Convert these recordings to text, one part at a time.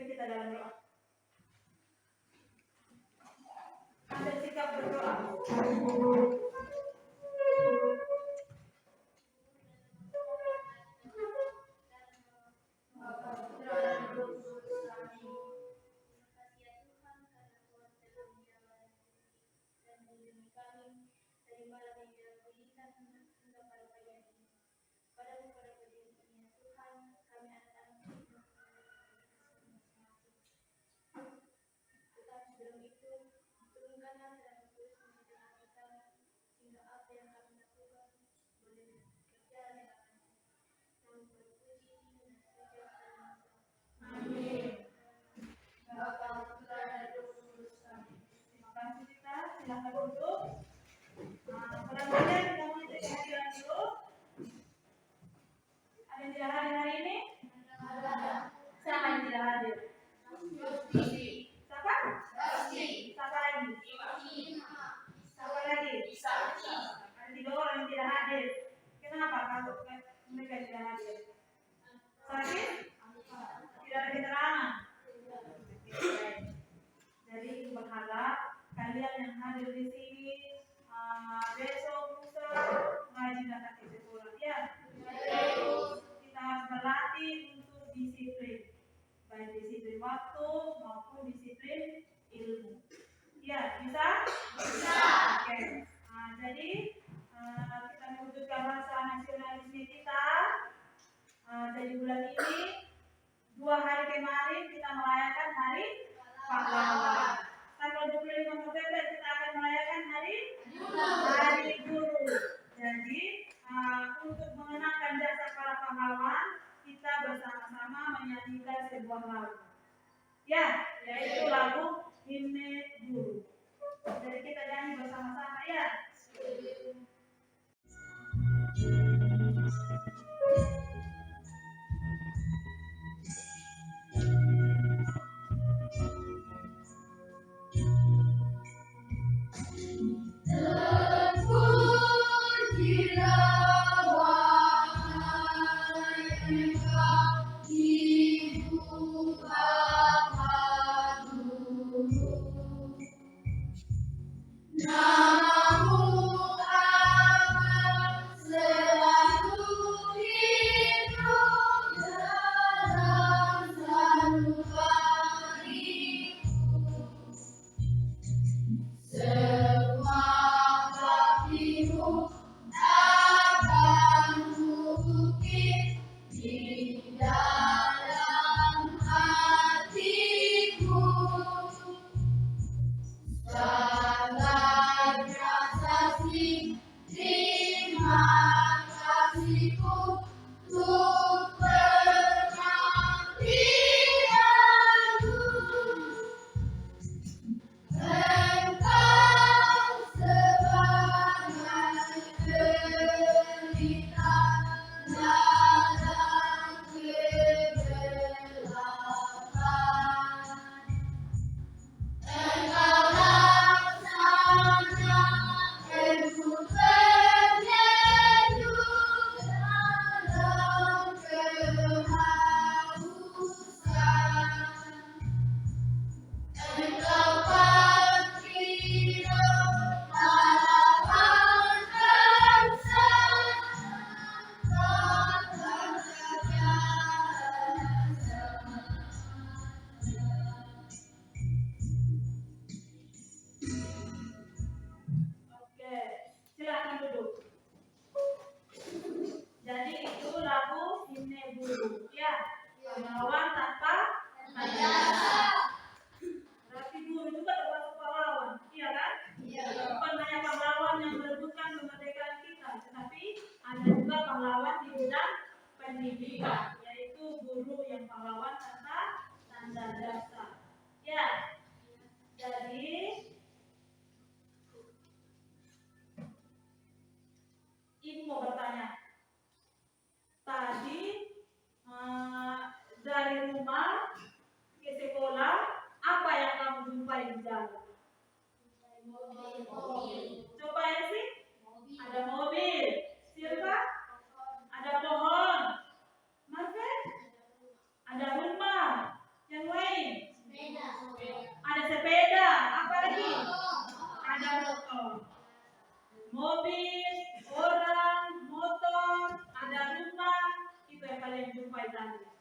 Kita dalam doa. Ambil sikap berdoa. Silahkan duduk. Mudah-mudahan kita mulai dari kehadiran dulu. Ada yang tidak hadir hari ini? Siapa yang tidak hadir? Siapa? Siapa lagi? Siapa lagi? Ada 3 orang yang tidak hadir. Kenapa kalau mereka tidak hadir? Sakit? Tidak ada keterangan. Jadi berharap kalian yang hadir di sini besok lusa ngaji datang ke sekolah ya. Kita harus berlatih untuk disiplin, baik disiplin waktu maupun disiplin ilmu. Ya, bisa? Bisa. Oke. Jadi kita mewujudkan rasa nasionalisme kita. Jadi bulan ini 2 hari kemarin kita merayakan Hari Pahlawan. Tanggal 25 November kita akan merayakan Hari Guru. Jadi untuk mengenangkan jasa para pahlawan, kita bersama-sama menyanyikan sebuah lagu. Ya, yaitu lagu Himne Guru. Jadi kita nyanyi bersama-sama ya. Namamu Pahlawan tanpa jasa. Berarti guru juga termasuk pahlawan, iya kan? Bukan hanya pahlawan yang merebutkan kemerdekaan kita, tetapi ada juga pahlawan di bidang pendidikan, yaitu guru yang pahlawan tanpa tanda jasa. Ya, jadi ibu mau bertanya. Tadi dari rumah ke sekolah, apa yang kamu jumpai di jalan? Coba ya sih. Ada mobil. Silva? Ada pohon. Marvel? Ada rumah. Yang lain? Ada sepeda. Apa lagi? Ada motor. Mobil, orang, motor, ada rumah. Itu yang kalian jumpai tadi.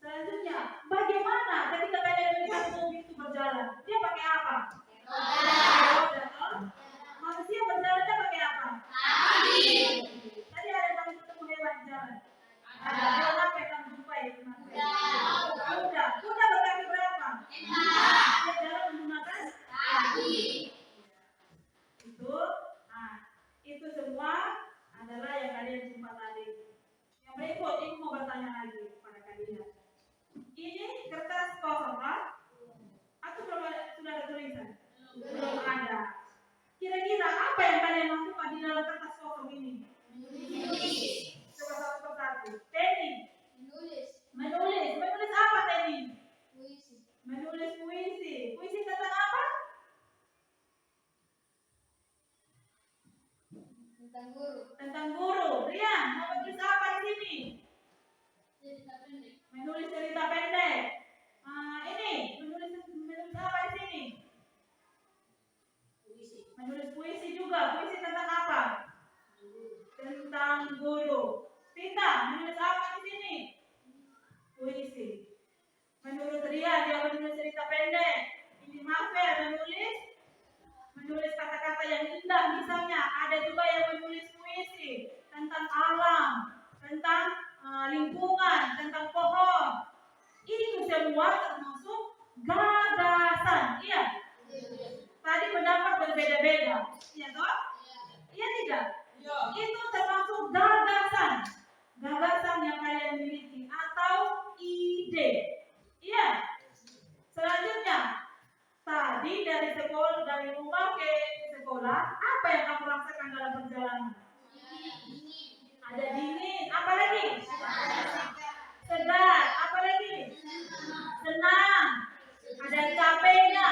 Selanjutnya, bagaimana ketika kalian melihat mobil itu berjalan? Dia pakai apa? Roda. Manusia berjalannya pakai apa? Kaki. Tadi ada yang kamu ketemu hewan di jalan? Ada hewan apa yang kamu jumpai? Kuda. Kuda berkaki berapa? Dia jalan menggunakan kaki. Itu semua adalah yang kalian jumpa tadi. Yang berikut, ibu mau bertanya lagi kepada kalian. Ini kertas kosong, kan? Atau sudah ada tulisan? Belum ada. Kira-kira apa yang kalian lakukan di dalam kertas kosong ini? Coba satu persatu. Teni. Menulis. Menulis apa Teni? Menulis puisi. Puisi tentang apa? Tentang guru. Rian, mau menulis apa di sini? Menulis cerita pendek. Ini menulis apa di sini? Menulis puisi juga. Puisi tentang apa? Tentang guru. Tita, menulis apa di sini? Puisi. Menurut Ria, dia menulis cerita pendek. Ini Mafel menulis kata-kata yang indah. Misalnya, ada juga yang menulis puisi tentang alam, tentang lingkungan, tentang pohon. Ini semua termasuk gagasan. Iya. Tadi pendapat berbeda-beda. Iya toh? Iya tidak? Itu termasuk gagasan. Gagasan yang kalian miliki atau ide. Iya. Selanjutnya, tadi dari rumah ke sekolah, apa yang kamu rasakan dalam perjalanan? Ada dingin, apa lagi? Segar, apa lagi? Senang. Ada capeknya,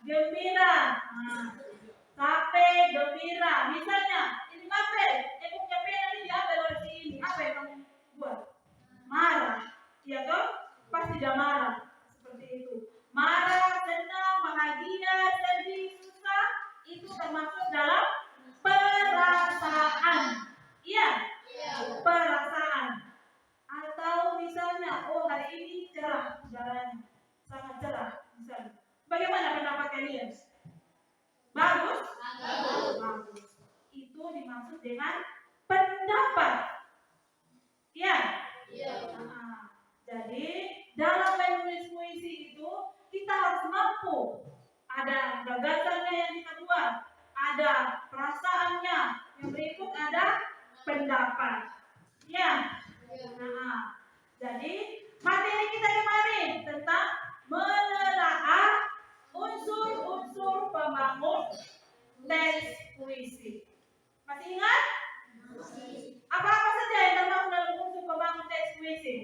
gembira. Capek, gembira. Misalnya, ini Mabel, punya pena ini diambil oleh si ini. Apa yang kamu buat? Marah. Iya toh? Pasti dia marah. Seperti itu. Marah, senang, bahagia, sedih, susah, itu termasuk dalam perasaan. Iya? Perasaan. Atau misalnya, hari ini cerah jalannya, sangat cerah misalnya. Bagaimana pendapat kalian? Bagus? Bagus. Itu dimaksud dengan pendapat. Iya? Jadi dalam menulis puisi itu kita harus mampu. Ada gagasannya yang kita buat, ada perasaannya. Yang berikut ada pendapat. Ya. Jadi materi kita kemarin tentang menelaah unsur-unsur pembangun teks puisi. Masih ingat? Apa-apa saja yang termasuk dalam unsur pembangun teks puisi?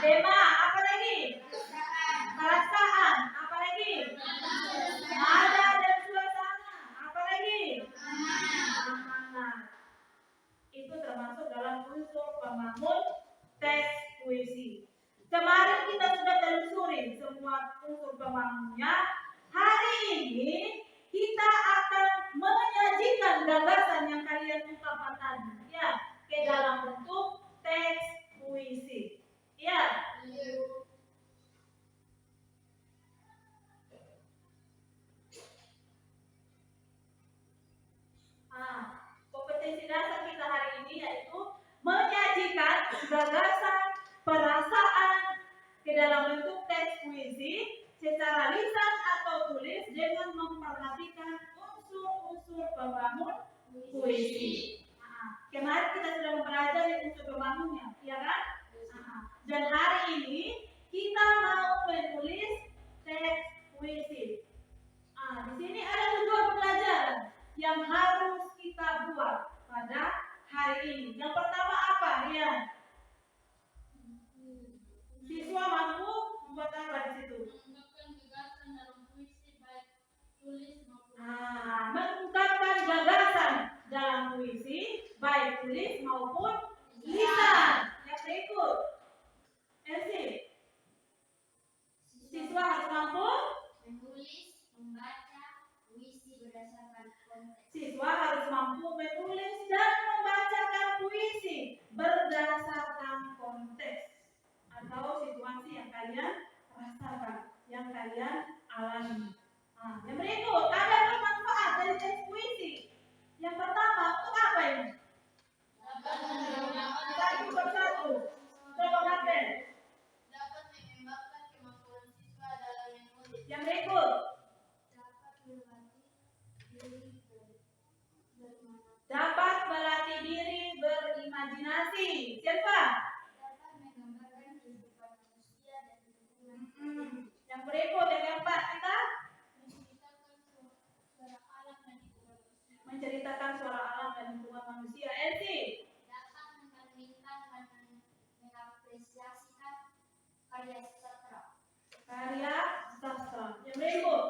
Tema, apa lagi? Perasaan, apa lagi? Nada dan suasana, apa lagi? Amanat. Itu termasuk dalam unsur pembangun teks puisi. Kemarin kita sudah telusuri semua unsur pembangunnya. Hari ini kita akan menyajikan gagasan yang kalian ungkapkan tadi, ya, ke dalam bentuk teks puisi. Ya. Kompetensi dasar kita hari ini yaitu menyajikan gagasan, dalam bentuk teks puisi secara lisan atau tulis dengan memperhatikan unsur-unsur pembangun puisi. Kemarin kita sudah mempelajari unsur pembangunnya, ya kan? Dan hari ini kita mau menulis teks puisi. Di sini ada tujuan pembelajaran yang harus kita buat pada hari ini. Yang pertama apa, Rian? Siswa mampu membuat apa di situ? Mengungkapkan gagasan dalam puisi baik tulis maupun mengungkapkan gagasan dalam puisi baik tulis maupun lisan. Yang berikut, Elsie. Siswa harus mampu menulis, membaca puisi berdasarkan konteks. Siswa harus mampu menulis dan membacakan puisi berdasarkan konteks atau situasi yang kalian rasakan, yang kalian alami. Yang berikut, ada manfaat dari teks puisi. Yang pertama, untuk apa ini? Satu persatu. Coba Martin. Dapat mengembangkan kemampuan siswa dalam menulis. Yang berikut, dapat melatih diri berimajinasi. Siapa? Dapat menggambarkan kehidupan manusia dan lingkungan. Yang berikut, yang keempat, kita menceritakan suara alam dan lingkungan manusia. Elsie. Dapat mencerminkan dan mengapresiasikan karya sastra. Yang berikut,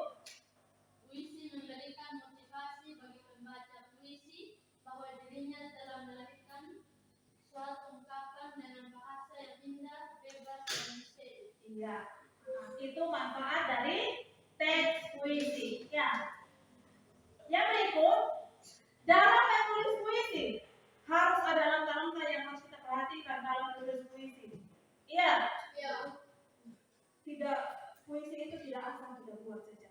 Puisi memberikan motivasi bagi pembaca puisi bahwa dirinya telah melahirkan suatu ungkapan dengan bahasa yang indah, bebas, dan misteri. Iya. Itu manfaat dari teks puisi. Ya. Yang berikut, dalam menulis puisi harus ada langkah-langkah yang harus kita perhatikan dalam menulis puisi. Iya. Tidak, puisi itu tidak asal kita buat saja.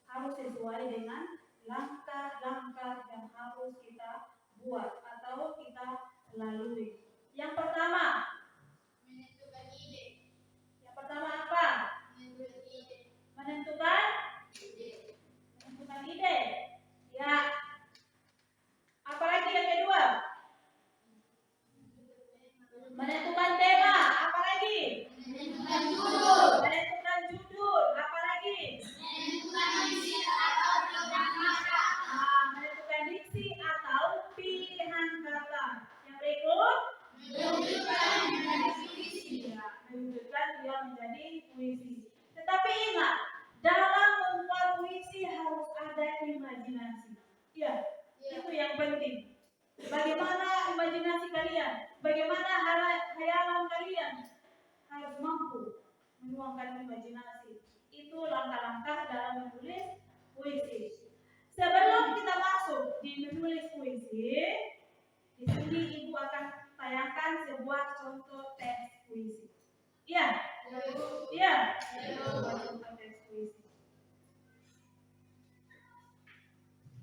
Harus sesuai dengan langkah-langkah yang harus kita buat atau kita lalui. Yang pertama, Menentukan ide. Yang pertama apa? Menentukan ide. Menentukan ide. Ya. Apalagi yang kedua? Menentukan tema. Apalagi? Menentukan judul. Menentukan judul. Apalagi? Menentukan diksi atau pilihan kata. Menentukan diksi atau pilihan kata. Yang berikut? Mewujudkan menjadi puisi. Ya, mewujudkan dia menjadi puisi. Tetapi ingat, dalam membuat puisi harus ada imajinasi. Ya, itu yang penting. Bagaimana imajinasi kalian? Bagaimana khayalan kalian? Harus mampu menuangkan imajinasi. Itu langkah-langkah dalam menulis puisi. Sebelum kita masuk di menulis puisi, di sini Ibu akan tayangkan sebuah contoh teks puisi. Iya? Iya. Contoh teks puisi.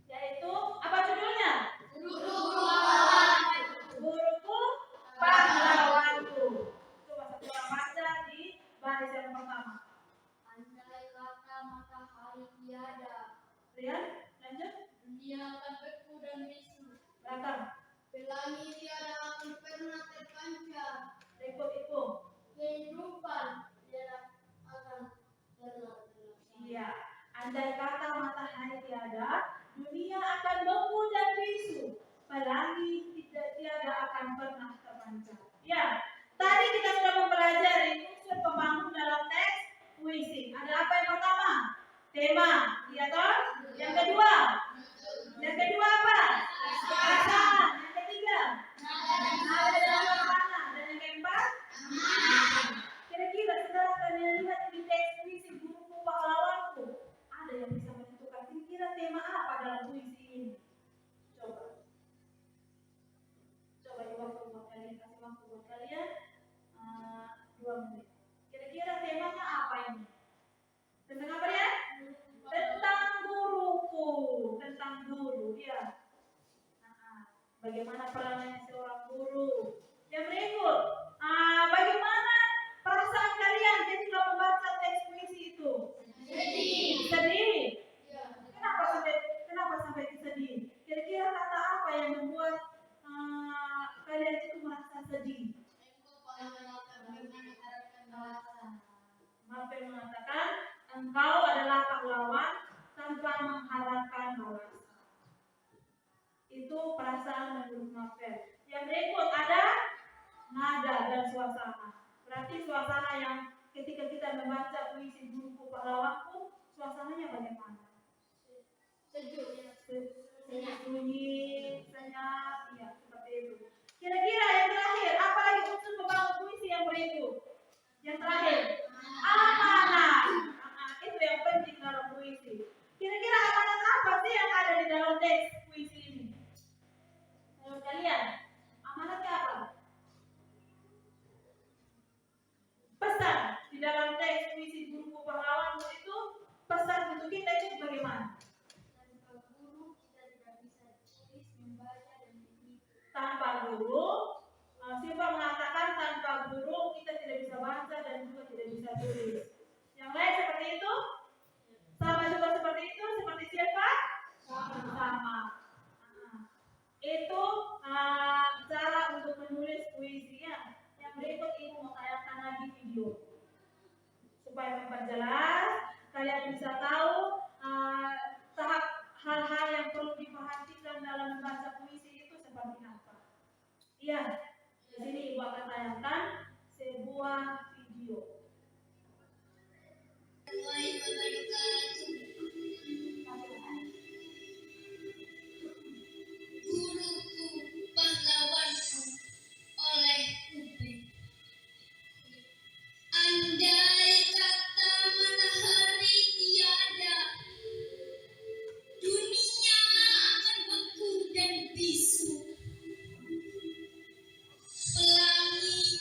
Yaitu apa judulnya? Guruku pahlawanku. Coba satu orang baca di baris yang pertama. Andai kata matahari tiada, Rian, lanjut. dunia akan beku dan bisu. Belakang. Pelangi tiada akan pernah terpancar. Berikut itu. Kehidupan tiada akan pernah terlaksana. Iya. Andai kata matahari tiada, dunia akan beku dan bisu. Pelangi tiada akan pernah terpancar. Ya. Tadi kita sudah mempelajari unsur pembangun dalam teks puisi. Ada apa yang pertama? Tema. Iya toh? Yang kedua? Yang kedua apa? Perasaan. Yang ketiga? Nada dan suasana. Dan yang keempat? Kira-kira setelah kalian lihat di teks puisi Guruku Pahlawanku, ada yang bisa menentukan kira-kira tema apa dalam puisi ini? Coba di waktu buat kalian, kasih waktu buat kalian 2 menit. Kira-kira temanya apa ini? Tentang apa ya? Tentang Engkau adalah pahlawan tanpa mengharapkan balasan. Itu perasaan menurut novel. Yang berikut ada nada dan suasana. Berarti suasana yang ketika kita membaca puisi Guruku Pahlawanku, suasananya bagaimana? Sejuk. Sunyi, senyap, ya seperti itu. Kira-kira yang terakhir, apa lagi unsur pembangun puisi yang berikut? Yang terakhir, amanat. Itu yang penting dalam puisi. Kira-kira amanat apa sih yang ada di dalam teks puisi ini? Menurut kalian, amanatnya apa? Pesan di dalam teks puisi Guruku Pahlawanku itu, pesan untuk kita itu bagaimana? Tanpa guru, Siva mengatakan tanpa guru kita tidak bisa baca dan juga tidak bisa tulis. Yang lain seperti itu? Sama juga seperti itu? Seperti siapa? Sama. Itu cara untuk menulis puisi ya. Yang berikut ibu mau tayangkan lagi video supaya memperjelas, kalian bisa tahu tahap hal-hal yang perlu diperhatikan dalam membaca puisi itu seperti apa. Iya, di sini ibu akan tayangkan sebuah video. Guruku Pahlawanku oleh Ube. Andai kata matahari tiada, dunia akan beku dan bisu. Pelangi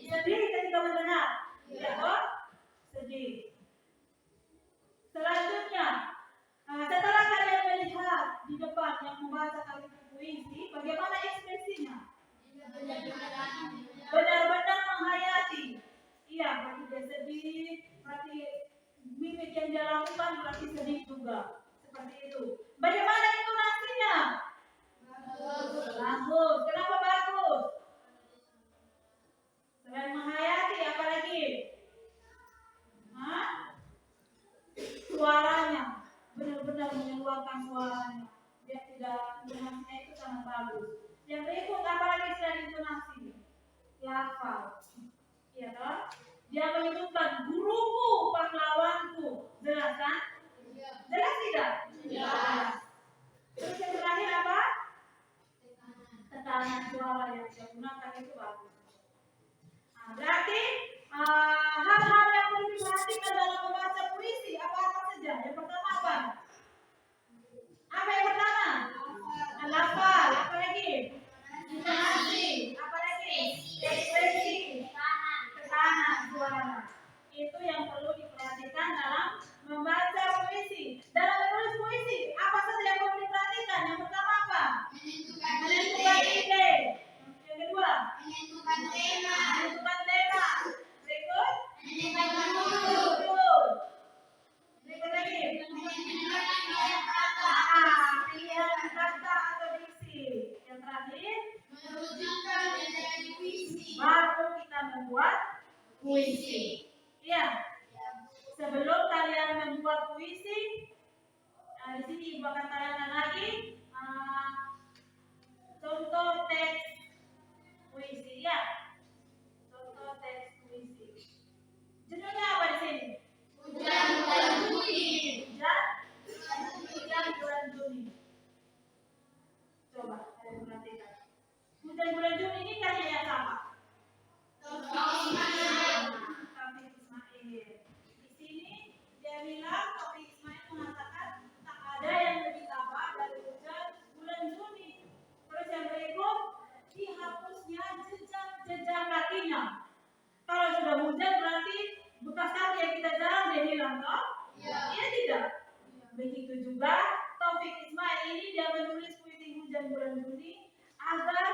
Sedih ketika mendengar. Ya toh? Sedih. Selanjutnya, setelah kalian melihat di depan yang membaca kalimat puisi, bagaimana ekspresinya? Benar-benar menghayati. Iya, berarti dia sedih, berarti mimik yang dia lakukan berarti sedih juga. Seperti itu. Bagaimana intonasinya? Bagus. Kenapa bagus? Selain menghayati, apa lagi? Suaranya benar-benar mengeluarkan suaranya. Dia tidak, intonasinya itu sangat bagus. Yang berikut apa lagi selain intonasi? Lafal. Iya toh? Dia menyebutkan guruku, pahlawanku. Jelas kan? Jelas tidak? Jelas. Terus yang terakhir apa? Tekanan suara yang dia gunakan itu bagus. Berarti hal-hal yang perlu diperhatikan dalam membaca puisi apa-apa saja. Yang pertama apa? Apa yang pertama? Lafal. Apa lagi? Intonasi. Apa lagi? Ekspresi. Tekanan suara. Itu yang perlu diperhatikan dalam membaca puisi. Dalam menulis puisi, apa saja yang perlu diperhatikan? Yang pertama apa? Menentukan ide. Yang kedua? Menentukan tema. Berikut? Menentukan judul. Berikut lagi? Pilihan kata atau diksi. Yang terakhir? Mewujudkan dari puisi. Baru kita membuat puisi. Iya. Sebelum kalian membuat puisi, di sini ibu akan tanyakan lagi contoh teks puisi ya. Contoh teks puisi. Judulnya apa di sini? Hujan bulan Juni. Hujan bulan Juni. Coba kalian perhatikan. Hujan bulan Juni ini karyanya siapa? Taufik Ismail. Di sini dia bilang Taufik Ismail mengatakan tak ada yang lebih tabah dari hujan bulan Juni. Terus yang berikut dihapusnya jejak kakinya. Kalau sudah hujan berarti bekas kaki yang kita jalan dia hilang toh? Iya tidak? Begitu juga Taufik Ismail ini dia menulis puisi hujan bulan Juni agar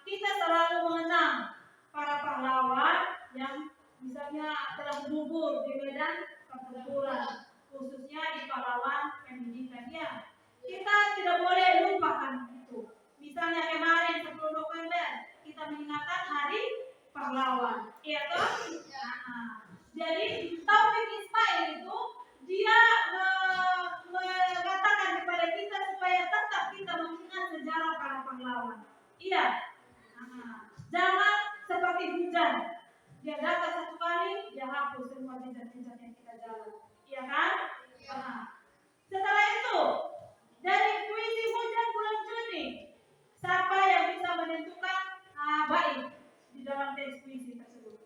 kita selalu mengenang para pahlawan yang misalnya telah gugur di medan pertempuran, khususnya di pahlawan pendidikan ya. Kita tidak boleh lupakan itu. Misalnya kemarin 10 November kita mengingatkan Hari Pahlawan, iya toh? Jadi Taufik Ismail itu dia mengatakan kepada kita supaya tetap kita mengingat sejarah para pahlawan. Iya. Jangan seperti hujan. Dia datang satu kali, dia hapus semua jejak-jejak yang kita jalan. Iya kan? Setelah itu, dari puisi hujan bulan Juni, siapa yang bisa menentukan bait di dalam teks puisi tersebut?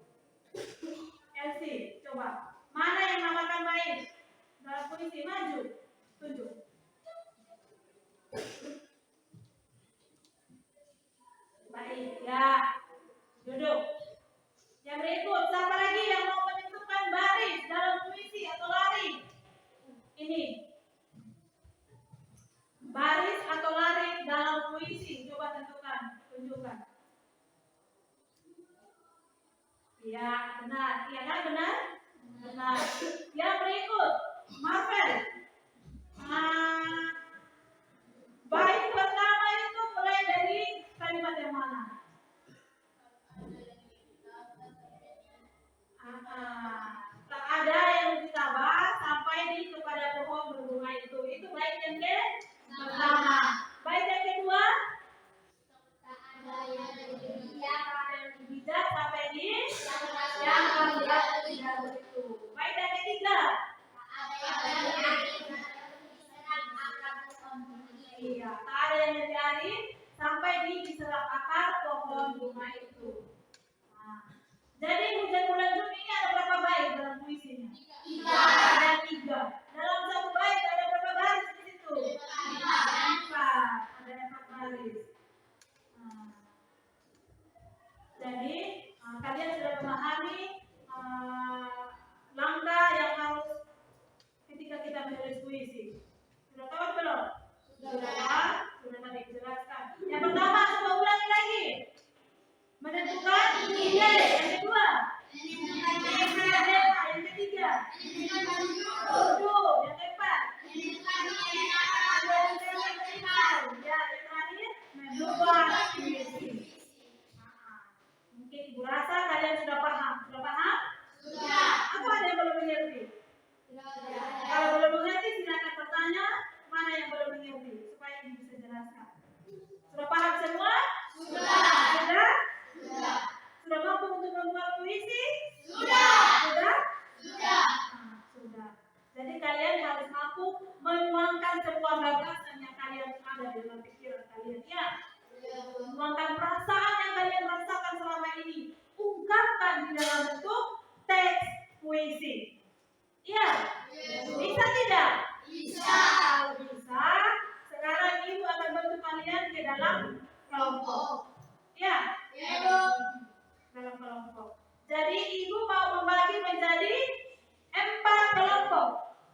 Elsie, coba. Mana yang namakan bait dalam puisi? Maju, tunjuk. Baik, ya. Duduk. Yang berikut, siapa lagi yang mau menentukan baris dalam puisi atau lari? Ini. Baris atau lari dalam puisi, coba tentukan, tunjukkan. Iya, benar. Iya kan, benar? Benar. Yang berikut, Marvel. Bait pertama itu mulai dari kalimat yang mana? Tak ada yang ditabah sampai di kepada pohon berbunga itu. Itu bait yang pertama. Bait yang kedua? Tak ada yang bijak sampai di yang tidak itu. Bait yang ketiga? Iya, tak ada yang dicari sampai di diserap akar pohon bunga itu. Jadi hujan bulan Juni ini ada berapa bait dalam puisinya? 3. Ada 3. Dalam satu bait ada berapa baris di situ? 4. Ada 4 baris. Jadi Kalian sudah memahami langkah yang harus ketika kita menulis puisi. Sudah tahu belum? Sudah tadi dijelaskan. Yang pertama, coba ulangi lagi. Menentukan ide. Yang kedua, yang ketiga, tujuh. Yang keempat, ya, yang terakhir, membuat puisi. Mungkin Ibu rasa kalian sudah paham. Sudah paham? Sudah. Atau ada yang belum mengerti? Kalau belum mengerti, silakan bertanya mana yang belum mengerti supaya Ibu bisa jelaskan. Sudah paham semua? Sudah. Sudah? Sudah. Sudah mampu untuk membuat puisi? Sudah. Sudah? Sudah. Sudah. Jadi kalian harus mampu menuangkan semua gagasan yang kalian ada di dalam pikiran kalian, ya. Menuangkan perasaan yang kalian rasakan selama ini, ungkapkan di dalam bentuk teks puisi. Iya? Bisa tidak? Bisa. Kalau bisa, sekarang Ibu akan bantu kalian ke dalam kelompok. Ya? Dalam kelompok. Jadi Ibu mau membagi menjadi 4 kelompok.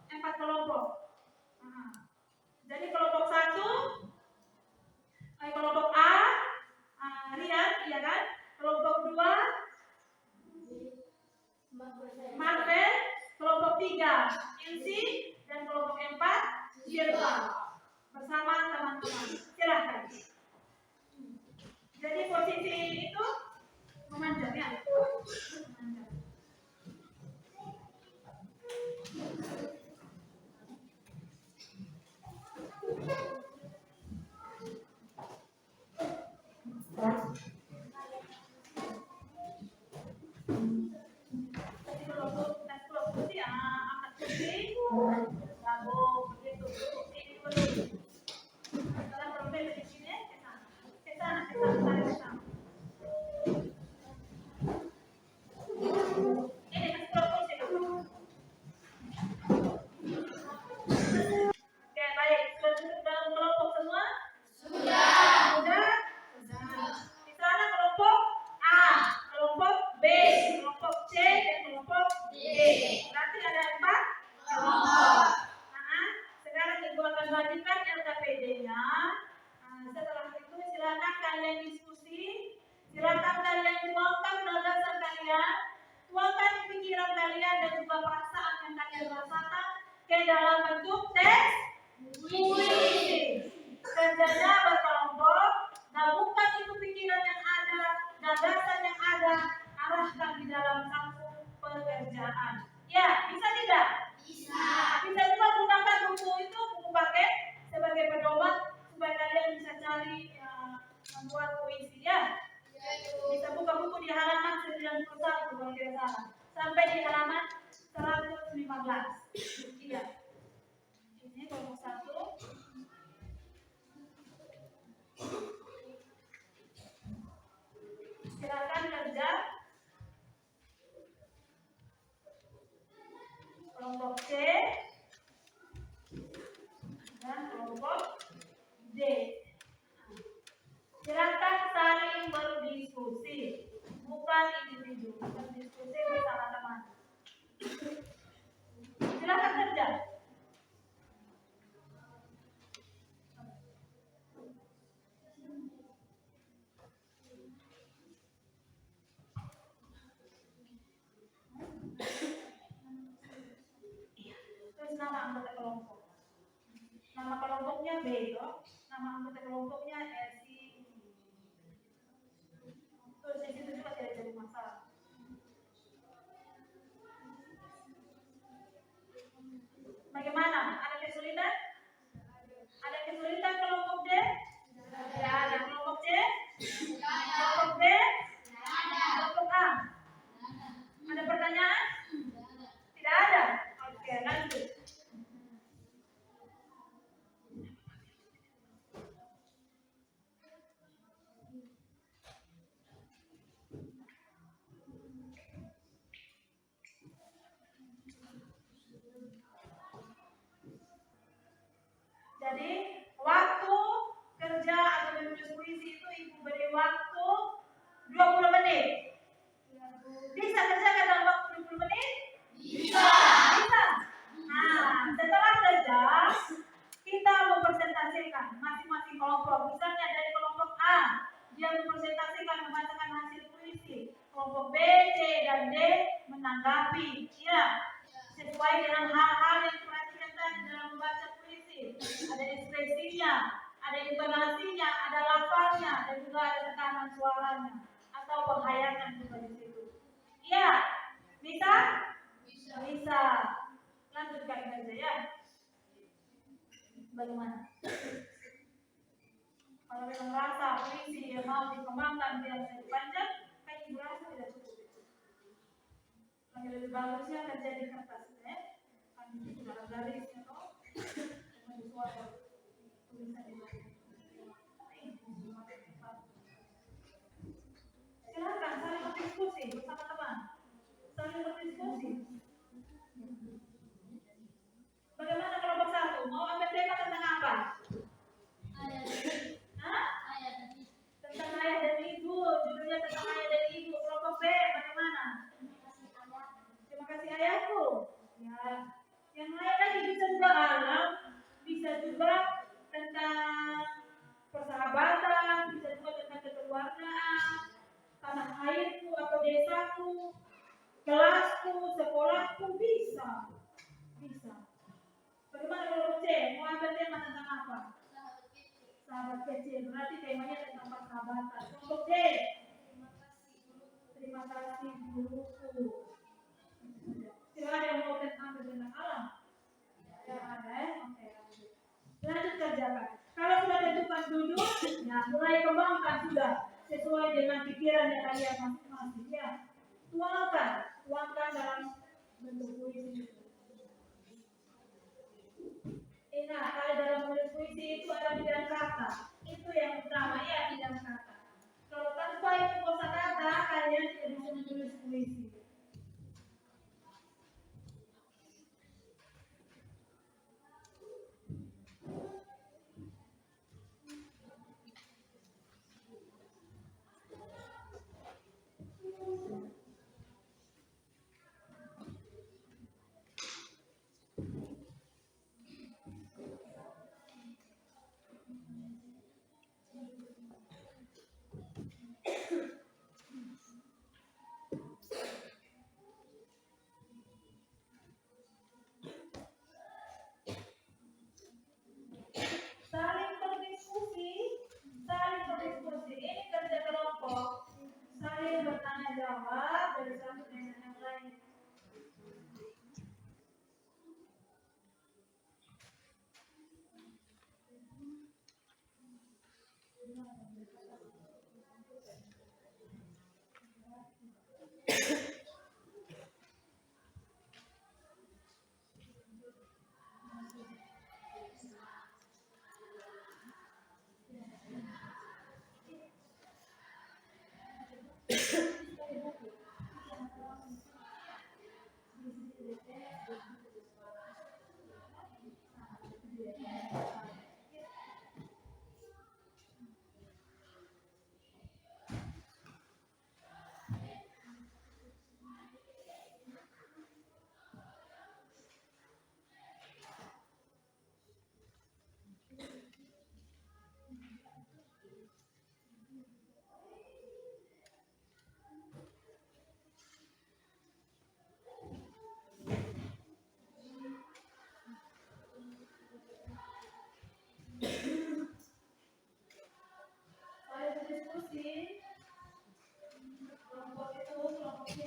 4 kelompok. Jadi kelompok 1, kelompok A, Rian, iya kan? Kelompok 2, Marvel. Kelompok 3, Ilsi. Dan kelompok 4, Silva. Bersama teman-teman. Silahkan. Jadi posisi itu memanjang, ya? Memanjang. Sampai di halaman 115. Iya. Ini kelompok 1. Silakan kerja. Kelompok C dan kelompok D. Silakan saling berdiskusi, bukan individu, berdiskusi bersama teman. Silakan kerja. Terus nama anggota kelompok. Nama kelompoknya B, toh. Nama anggota kelompoknya Esi. Terus di situ juga tidak jadi masalah. Bagaimana? Ada kesulitan? Ada kesulitan kelompok D? Tidak ada. Kelompok C? Kelompok D? Kelompok A? Ada pertanyaan? Tidak ada? Oke, lanjut. menanggapi, ya, sesuai dengan hal-hal yang diperhatikan tadi dalam membaca puisi. Ada ekspresinya, ada intonasinya, ada lafaznya, dan juga ada tekanan suaranya atau penghayatan juga di situ. Iya, bisa? Bisa. Lanjutkan saja ya. Bagaimana? Kalau memang rasa puisi yang mau dikembangkan tidak bisa dipanjang, kan ibu rasa tidak cukup. Yang lebih bagusnya kerja di kertas, ya. Kan itu sudah ada garisnya toh, dengan suara tulisan di bawah. Silakan saling berdiskusi bersama teman, saling berdiskusi. Bagaimana kelompok satu? Mau ambil tema tentang apa? Tentang ayah dan ibu, judulnya tentang ayah dan ibu. Kelompok B, bagaimana? Terima kasih ayahku. Ya, yang lain lagi bisa juga alam, bisa juga tentang persahabatan, bisa juga tentang kekeluargaan, tanah airku atau desaku, kelasku, sekolahku, bisa. Bagaimana kelompok C? Mau ambil tema tentang apa? Sahabat kecil, berarti temanya tentang persahabatan. Kelompok D, terima kasih guruku. Tidak ada yang mau tentang alam? Tidak ada, ya? Oke, lanjut. Lanjut kerjakan. Kalau sudah tentukan duduk, ya mulai kembangkan sudah sesuai dengan pikirannya kalian masing-masing. Ya, tuangkan dalam bentuk puisi. Ingat, kalau dalam menulis puisi itu ada bidang kata. Itu yang utama, ya, bidang kata. Kalau tanpa itu kosakata, kalian tidak bisa menulis puisi. Saling berdiskusi. Ini kerja kelompok. Saling bertanya jawab dari satu dengan yang lain. Kelompok itu, kelompok C.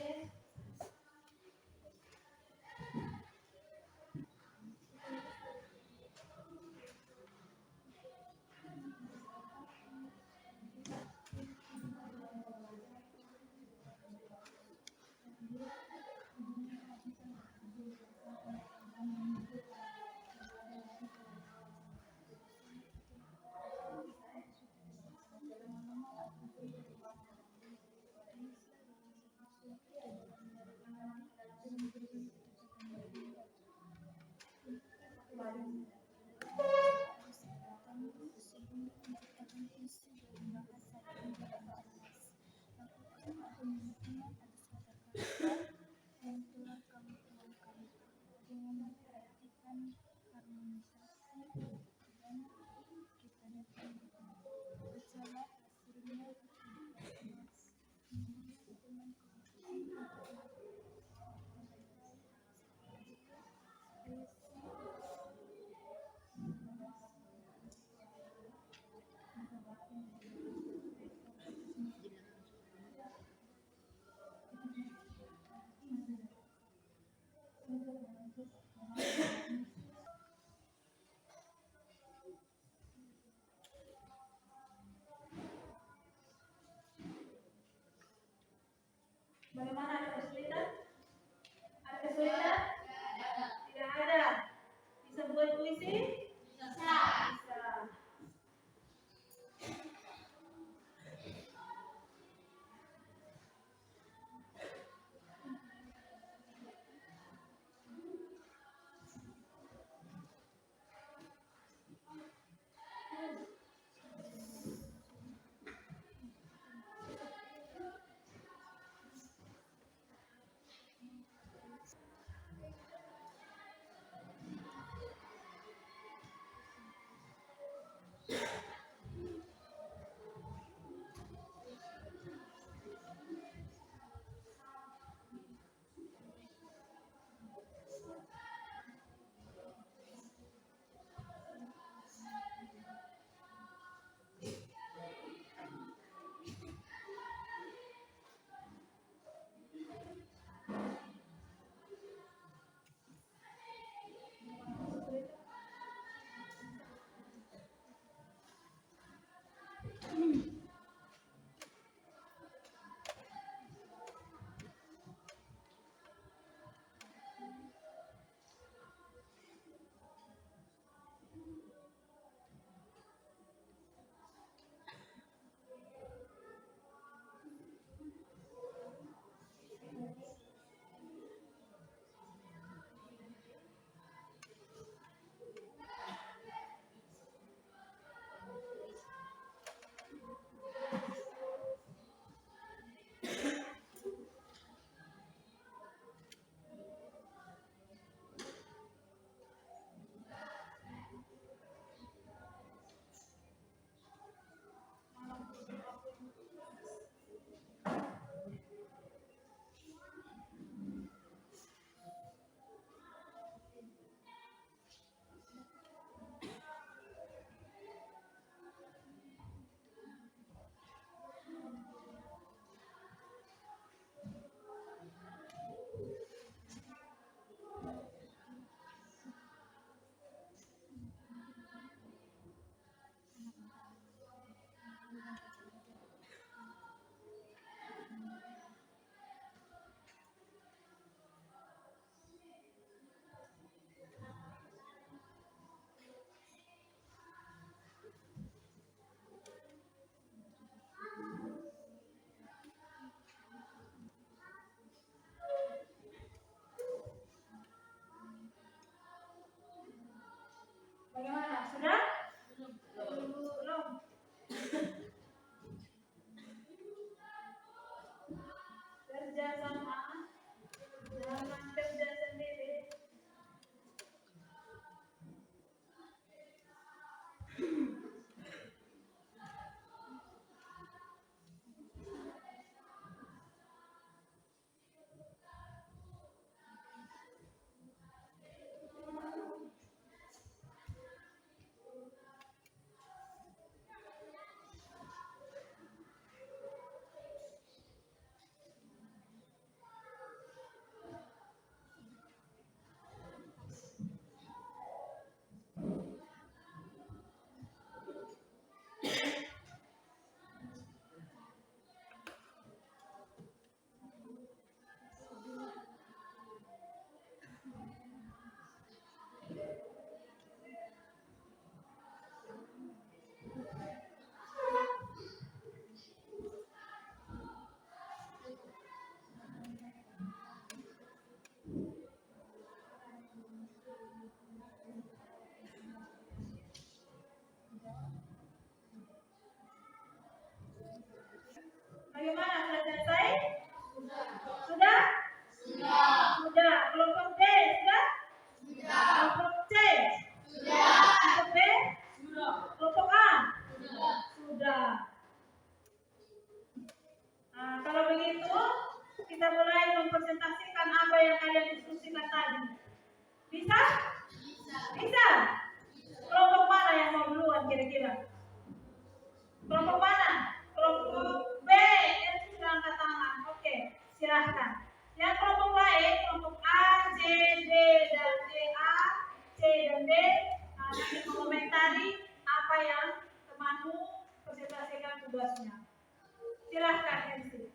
kerja sama, jangan kerja sendiri. Bagaimana? Sudah selesai? Sudah? Sudah. Kelompok B sudah? Kelompok C? Kelompok B? Kelompok A? Sudah. Nah, kalau begitu kita mulai mempresentasikan apa yang kalian diskusikan tadi. Bisa? Bisa? Kelompok mana yang mau duluan kira-kira? Kelompok mana? Kelompok B yang sudah angkat tangan. Oke, silahkan. Yang kelompok lain, kelompok A, C, D, dan D, A, C, dan D, nanti mengomentari apa yang temanmu presentasikan tugasnya. Silahkan, MC.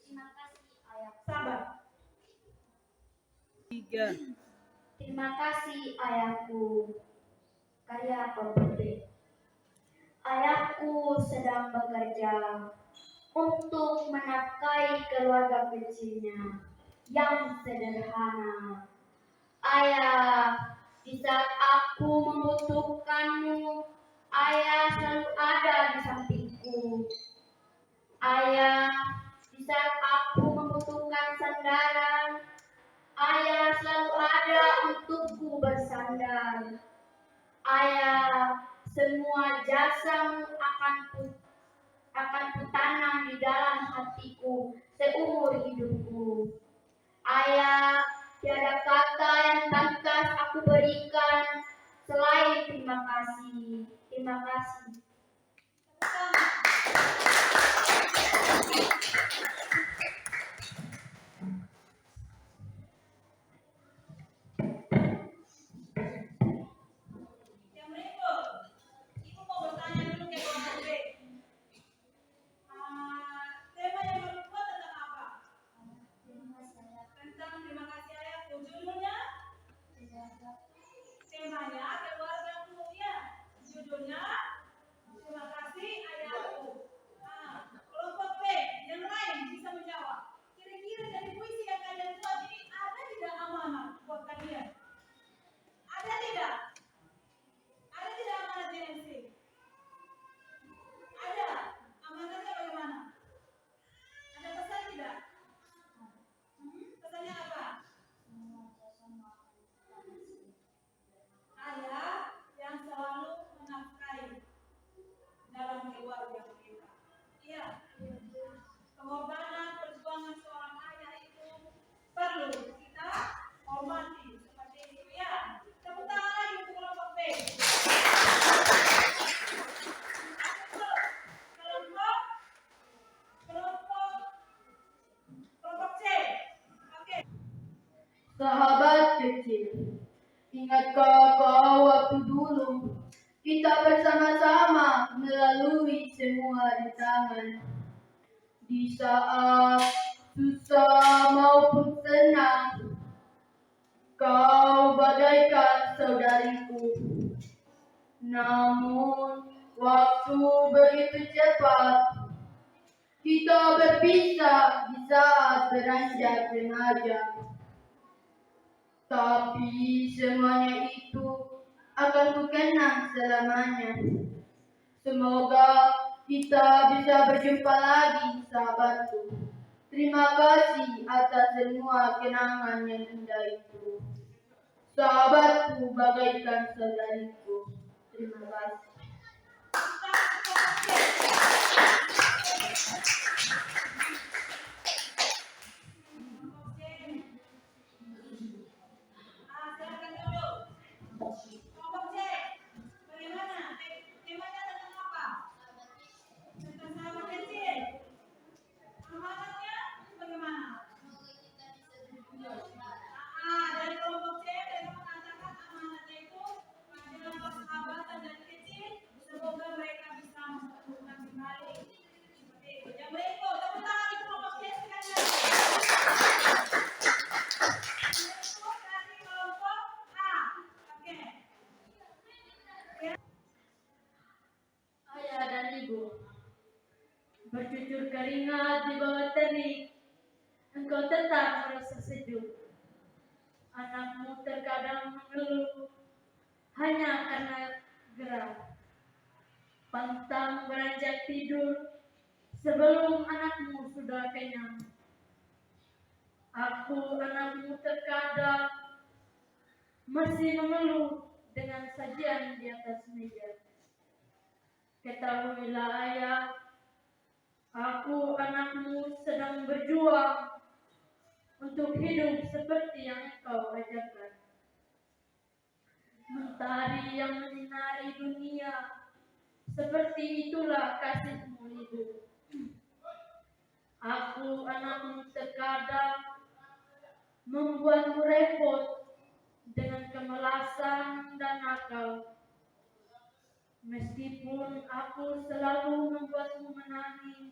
Terima kasih, Ayah. Sabar. 3. Terima kasih, ayahku. Karya pembetik. Ayahku sedang bekerja untuk menafkahi keluarga kecilnya yang sederhana. Ayah, di saat aku membutuhkanmu, ayah selalu ada di sampingku. Ayah, di saat aku membutuhkan sandaran, ayah selalu ada untukku bersandar. Ayah, semua jasamu akan kutanam di dalam hatiku seumur hidupku. Ayah, tiada kata yang pantas aku berikan selain terima kasih. Terima kasih. Yang berikut, Ibu mau bertanya dulu ke kelompok B. Tema yang baru buat tentang apa? Tentang terima kasih ayahku. Judulnya? Temanya keluargaku ya. Judulnya terima kasih ayahku. Kelompok B yang lain bisa menjawab. Kira-kira dari puisi yang kalian buat ini ada tidak amanah buat kalian? Ada tidak? Ada tidak amanah JNC? Ada. Amanahnya bagaimana? Ada pesan tidak? Pesannya apa? Ayah yang selalu menafkahi dalam keluarga kita. Iya. Pengorbanan perjuangan seorang ayah itu perlu kita hormati seperti itu ya. Tepuk tangan lagi untuk kelompok B. Kelompok C. Oke. Sahabat kecil, ingatkah kau waktu dulu kita bersama-sama melalui semua rintangan? Di saat susah maupun senang, kau bagaikan saudariku. Namun waktu begitu cepat, kita berpisah di saat beranjak remaja. Tapi semuanya itu akan kukenang selamanya. Semoga kita bisa berjumpa lagi, sahabatku. Terima kasih atas semua kenangan yang indah itu. Sahabatku bagaikan saudariku. Terima kasih. Silakan dulu. Kelompok C, bagaimana? Temanya tentang apa? Tentang sahabat kecil. Amanatnya bagaimana? Dari kelompok C mereka mengatakan amanatnya itu adalah persahabatan dari kecil. Semoga mereka bisa mempertemukan kembali. Seperti itu. Yang berikut, tepuk tangan untuk kelompok C sekali lagi. Berikut dari kelompok A. Oke. Ayah dan ibu, bercucur keringat di bawah terik, engkau tetap merasa sejuk. Anakmu terkadang mengeluh hanya karena gerah. Pantang beranjak tidur sebelum anakmu sudah kenyang. Aku, anakmu, terkadang masih mengeluh dengan sajian di atas meja. Ketahuilah ayah, aku, anakmu, sedang berjuang untuk hidup seperti yang engkau ajarkan. Mentari yang menyinari dunia, seperti itulah kasihmu hidup. Aku, anakmu, terkadang membuatmu repot dengan kemalasan dan nakal. Meskipun aku selalu membuatmu menangis,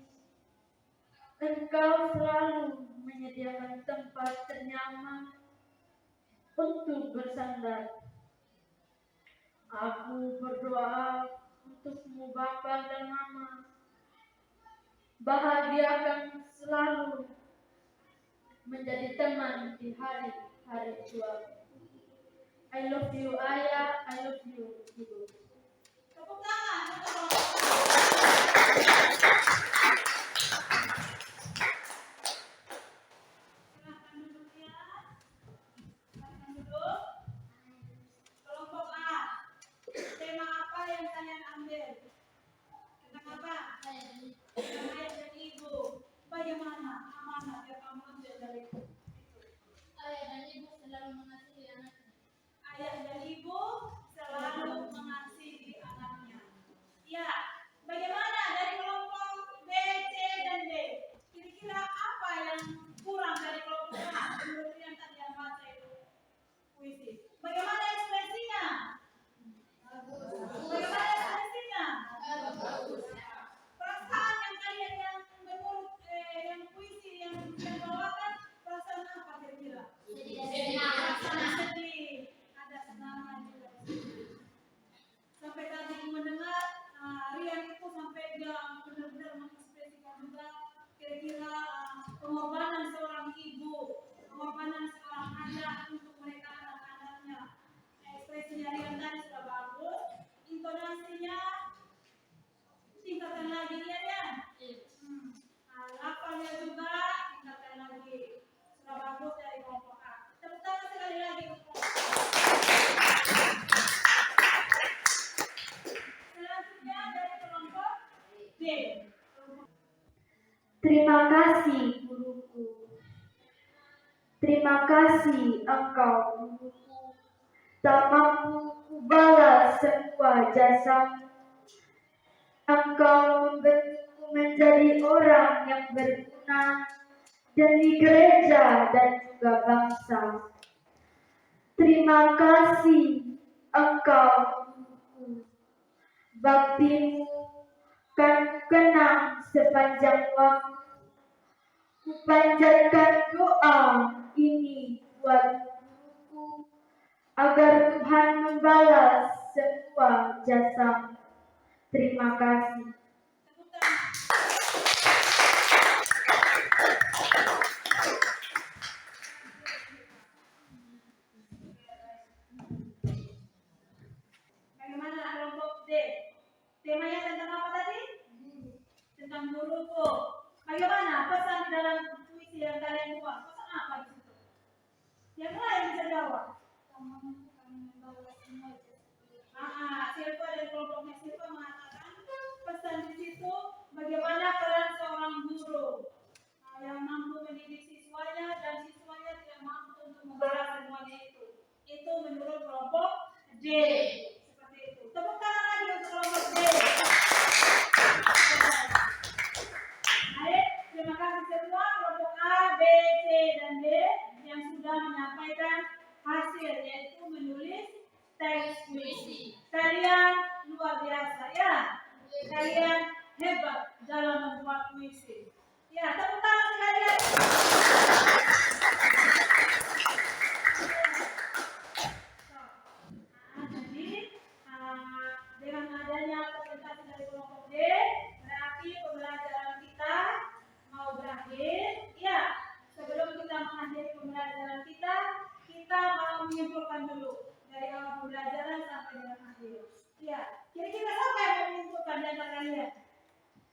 engkau selalu menyediakan tempat ternyaman untuk bersandar. Aku berdoa untukmu, Bapa dan Mama. Bahagiakan selalu menjadi teman di hari-hari tua. I love you, Ayah. I love you, Ibu. Tepuk tangan untuk kelompok. Silahkan duduk ya. Silahkan duduk. Kelompok A. Tema apa yang kalian ambil? Tentang apa? Tentang ayah dan ibu. Bagaimana amanat yang kamu ambil dari itu? Ayah dan ibu selalu mengasihi anaknya. Ayah dan ibu selalu mengasihi anaknya. Ya, bagaimana dari kelompok B, C, dan D? Kira-kira apa yang kurang dari kelompok A menurut yang tadi yang baca itu puisi? Bagaimana ekspresinya? Bagaimana ekspresinya? Perasaan yang kalian yang menurut yang puisi yang bawakan perasaan apa kira-kira? Perasaan sedih, ada senangnya juga. Sampai tadi mendengar Rian itu sampai dia benar-benar mengekspresikan juga kira-kira pengorbanan seorang ibu, pengorbanan seorang ayah untuk mereka anak-anaknya. Ekspresinya Rian tadi sudah bagus, intonasinya tingkatkan lagi ya. Lafalnya juga tingkatkan lagi. Sudah bagus dari kelompok A. Tepuk tangan sekali lagi untuk kelompok A. Selanjutnya dari kelompok D. Terima kasih, guruku. Terima kasih engkau, guruku. Tak mampu kubalas semua jasamu. Engkau membentukku menjadi orang yang berguna demi gereja dan juga bangsa. Terima kasih engkau, guruku. Baktimu kan kenang sepanjang waktu. Kupanjatkan doa ini buat guruku agar Tuhan membalas semua jasamu. Terima kasih. Tepuk tangan. Bagaimana kelompok D? Temanya tentang apa tadi? Tentang guruku. Bagaimana pesan di dalam puisi yang kalian buat? Pesan apa di situ? Yang lain bisa jawab. Silva dan kelompoknya Silva mengatakan pesan di situ bagaimana peran seorang guru yang mampu mendidik siswanya dan siswanya tidak mampu untuk membalas semuanya itu. Itu menurut kelompok D. Seperti itu. Tepuk tangan lagi untuk kelompok D. Baik, terima kasih semua kelompok A, B, C, dan D yang sudah menyampaikan hasil yaitu menulis teks puisi. Kalian luar biasa ya. Kalian hebat dalam membuat puisi. Ya, tepuk tangan sekalian. Jadi dengan adanya presentasi dari kelompok D, berarti pembelajaran kita mau berakhir. Ya, sebelum kita mengakhiri pembelajaran kita mau menyimpulkan dulu dari awal pembelajaran sampai dengan akhir. Ya, kira-kira siapa yang mau menyimpulkan di antara kalian?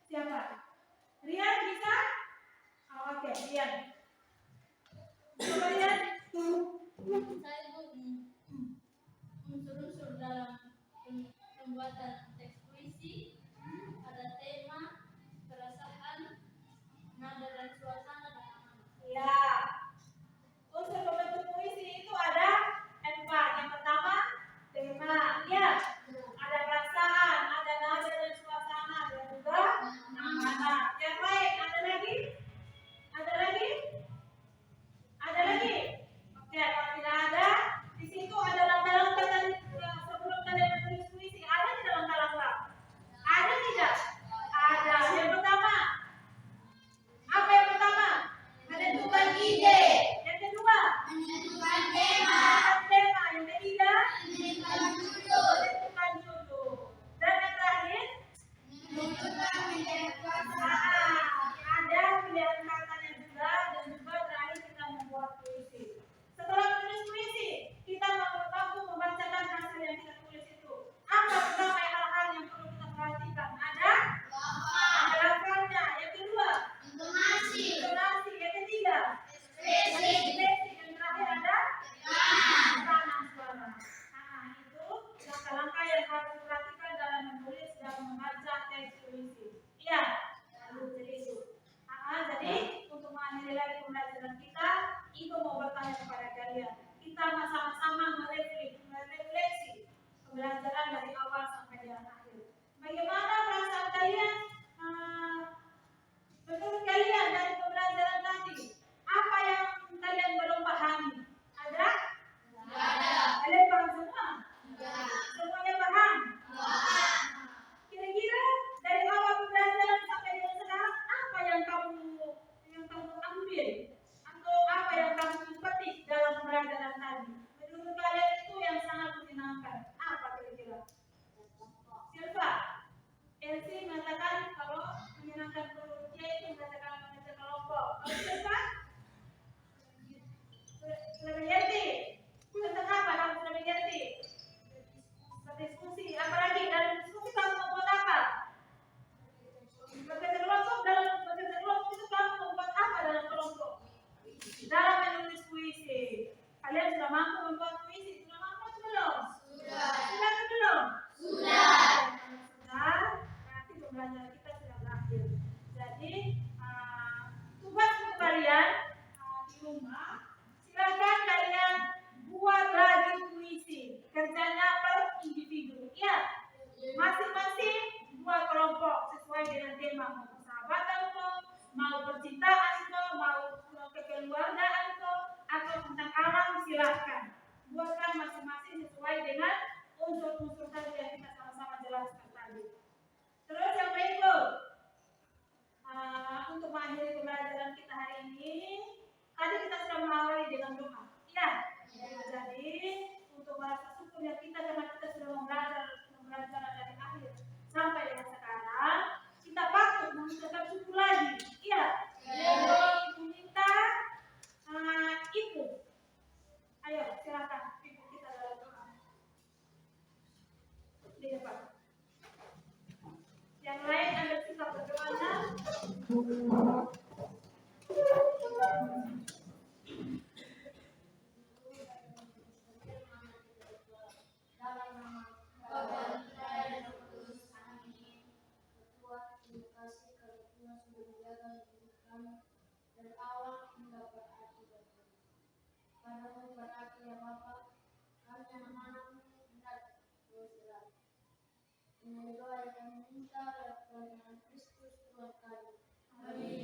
Siapa? Rian bisa? Oke, Rian. Coba Rian. Saya unsur-unsur dalam pembuatan teks puisi ada tema, perasaan, nada dan suasana dan amanah. Ya. Unsur pembentuk puisi itu ada 4. Yang pertama, tema. Ya. Ada perasaan, ada nada dan suasana dan juga amanah. Yang lain ada lagi? Ada lagi? Ada lagi? Oke, kalau tidak ada, di situ ada langkah-langkah tadi sebelum kalian menulis puisi. Ada tidak langkah-langkah? Ada tidak? Ada. Yang pertama, apa yang pertama? Menentukan ide. Yang kedua, menentukan tema. Yang ketiga, menentukan judul. Dan yang terakhir, menentukan pilihan kata. Ada pilihan katanya juga dan juga terakhir kita membuat puisi. Setelah menulis puisi, kita mampu membacakan hasil yang kita tulis itu. Apa pertama hal-hal yang perlu kita perhatikan? Ada lafalnya. Yang kedua, intonasi. Yang ketiga, ekspresi. Yang terakhir ada tekanan suara. Itu langkah-langkah yang harus diperhatikan dalam menulis dan membaca teks puisi. Iya, lalu jadi itu. Jadi untuk mengakhiri lagi pembelajaran kita, itu mau bertanya kepada kalian. Kita sama-sama merefleksi pembelajaran dari awal sampai dengan akhir. Bagaimana perasaan kalian? Menurut kalian dari pembelajaran tadi, apa yang kalian belum pahami? Ada? Kalian paham semua? Semuanya paham? Kira-kira dari awal pembelajaran sampai dengan sekarang, apa yang kamu ambil atau apa yang kamu petik dalam pembelajaran tadi? Menurut kalian itu yang sangat menyenangkan. Apa kira-kira? Silva, Elsie mengatakan kalau menyenangkan menurut dia itu mengatakan mengajar kelompok. Kalau Silva, sudah mengerti. Tentang apa kamu sudah mengerti? Berdiskusi. Apalagi dalam diskusi kamu membuat apa? Bekerja kelompok. Dalam bekerja kelompok itu kamu membuat apa dalam kelompok? Dalam menulis puisi. Kalian sudah mampu membuat puisi? Sudah mampu atau belum? Sudah atau belum? Sudah. Berarti pembelajaran kita sudah berakhir. Jadi tugas untuk kalian di rumah, silakan kalian buat lagi puisi. Kerjanya per individu. Ya, masing-masing buat kelompok sesuai dengan tema. Mau persahabatan kok, mau percintaan kok, mau kekeluargaan kok, atau tentang alam, silahkan. Buatkan masing-masing sesuai dengan unsur-unsur tadi yang kita sama-sama jelaskan tadi. Terus yang berikut, untuk mengakhiri pembelajaran kita hari ini, tadi kita sudah mengawali dengan doa. Ya. Jadi untuk merasa syukur ya kita karena kita sudah membelajar dari akhir sampai dengan sekarang, kita patut mengucapkan syukur lagi. Iya. Ibu minta itu. Ayo silakan ibu kita dalam doa. Di depan. Yang lain ambil sikap berdoanya. ya Bapa, kami anak-anakmu hendak berserah. Ini doa yang kami minta lewat Kristus Tuhan kami. Amin.